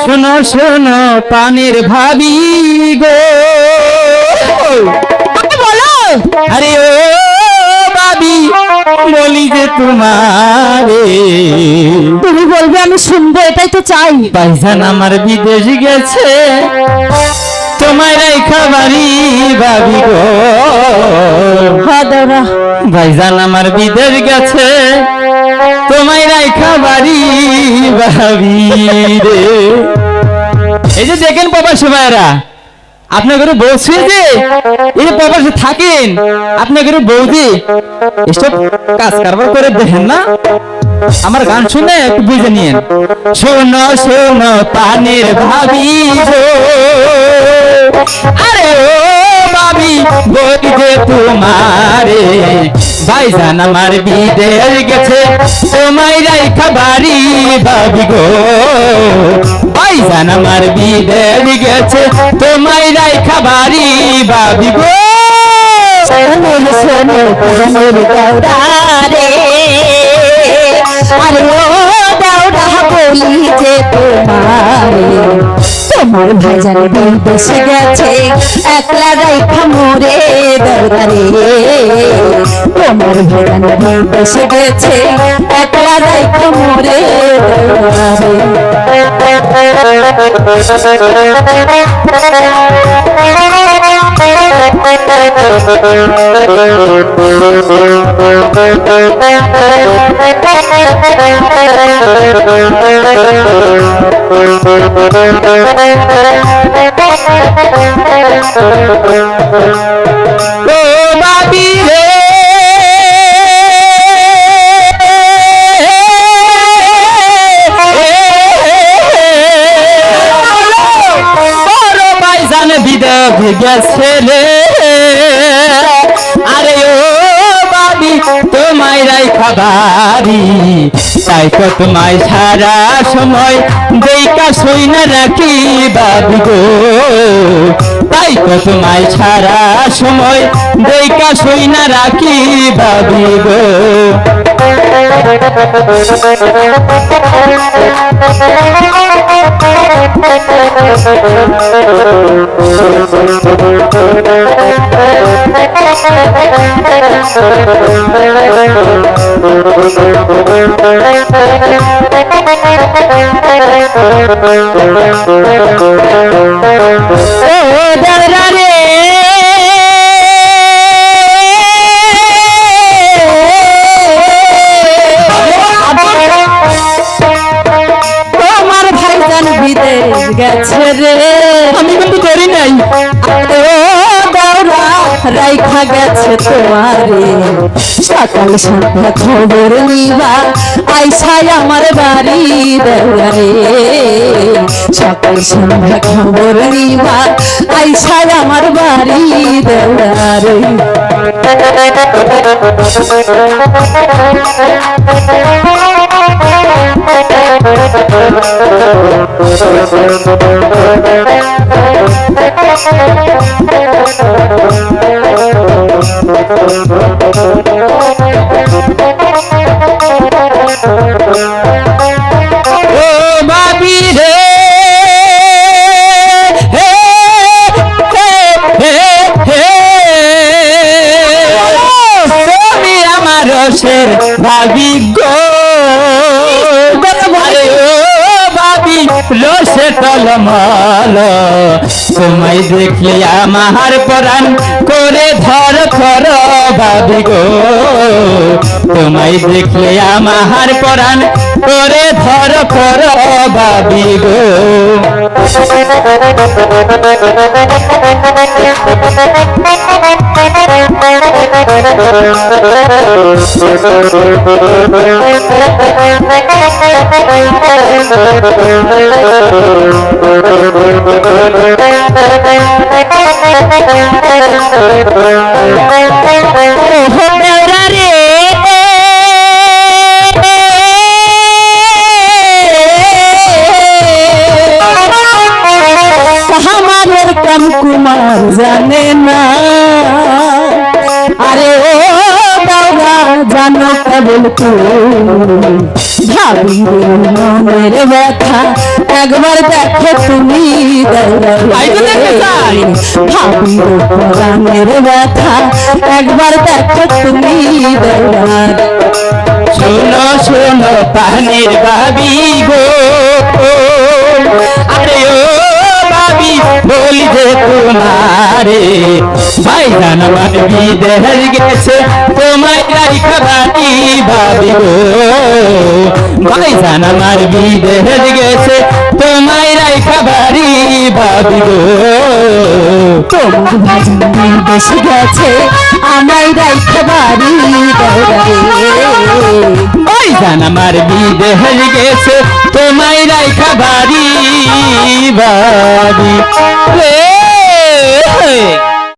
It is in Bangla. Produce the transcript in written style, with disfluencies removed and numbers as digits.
শোনো শোনো পানির ভাবি গো, বলো। আরে ও ভাবি বলি যে তোমারে, তুমি বলবে আমি শুনবো, এটাই তো চাই। ভাইজান আমার বিদেশ গেছে তোমায় রাইখা বাড়ি ভাবি গো, দাদা ভাইজান আমার বিদেশ গেছে তোমায় রাইখা বাড়ি ভাবি রে। এই যে দেখেন প্রবাসী ভাইরা, আপনার ঘরে বলছে যে এই যে প্রবাসে থাকেন, আপনার ঘরে বৌদি এসব কাজ কারবার করে দেখেন না, আমার গান শুনে একটু বুঝে নিন। শোনো শোনো পানির ভাবি গো, আরে ও ভাবি বলি যে তোমারে, ভাইজান আমার বিদেশ গেছে তোমায় রাইখা বাড়ি ভাবি গো, ভাইজান আমার বিদেশ গেছে তোমায় রাইখা বাড়ি ভাবি গো। শোনো শোনো প্রাণের দাওরা রে, আরে ও দাওরা বলি যে তোমারে, তোমার ভাইজান বিদেশে গেছে একলা রাইখা মোরে দাওরা রে, তোমার ভাইজান বিদেশে গেছে একলা রাইখা মোরে দাওরা ও বাবি রে বড় ভাইজান বিদেশ গেছে রে, আরে ও বাবি তোমায় রাইখা বাড়ি, তাই তো তোমায় সারা সময় দেখা সই না রাখি বাবি গো, তাই তো তোমায় সারা সময় দেখা সই না রাখি বাবি গো। ও দাদা রে তোমার ভাইজান বিদেশ গেছে রে, আমি কিন্তু করি নাই, ও দাওরা রাইখা গেছে তোমারে, সকাল সন্ধ্যা খবর নিবা আইসাই আমার বাড়ি দেওয়া রে, সকাল সন্ধ্যা খবর নিবা আইসাই আমার বাড়ি দেওয়া রে। ও বাবি রে হে হে হে হে, তুমি আমার রসের ভাবি গো, আরে ও বাবি রসে টলমল, তোমায় দেখলে আমার পরাণ করে ধর ধর ভাবি গো, তোমায় দেখলে আমার পরাণ করে ধর ধর ভাবি গো। কুমার জানে না, আরে ও দাওরা জানো কেবল ভাবি মনের ব্যথা একবার দেখো তুমি আইগো দেখতে চাই। ভাবি প্রাণের ব্যথা একবার দেখো তুমি শোনো শোনো পানির ভাবি গো, আরে ও ভাবি বলি যে তোমারে ভাইজান আমার বিদেশ গেছে তোমায় রাইখা বাড়ি ভাবি গো, ভাইজান আমার বিদেশ গেছে তোমায় রাইখা বাড়ি ভাবি গো। তোমার ভাজন বিদেশ গেছে আমায় রাইখা বাড়ি ভাইজান আমার বিদেশ গেছে তোমায় রাইখা বাড়ি ভাবি রে।